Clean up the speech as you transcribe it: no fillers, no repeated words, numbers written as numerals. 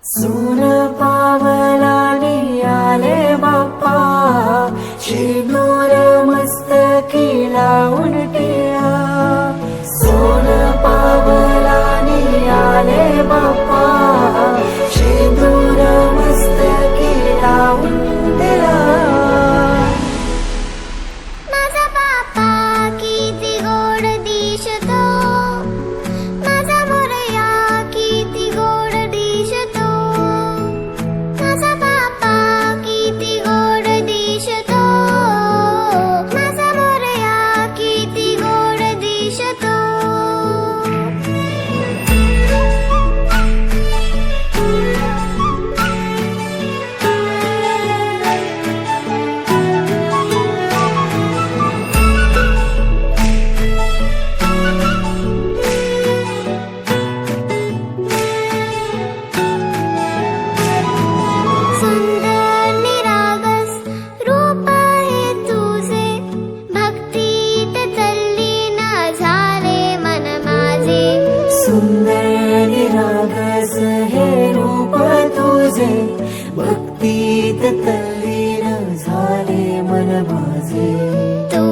सून पावलानी आले बाप्पा, शेंदूर मस्तकी लावून टिळा. सोन पावलानी आले बाप्पा, शेंदूर मस्तकी लावून टिळा. माझा बाप्पा किती गोड दिसतो, माझा मोरया किती गोड दिसतो. माझा बाप्पा किती गोड दिसतो, माझा मोरया किती गोड दिसतो. सुंदर निरागस रूप आहे तुझे, भक्तीत तल्लीन झाले मन माझे. सुंदर निरागस हे रूप तुझे, भक्तीत तल्लीन झाले मन माझे. तू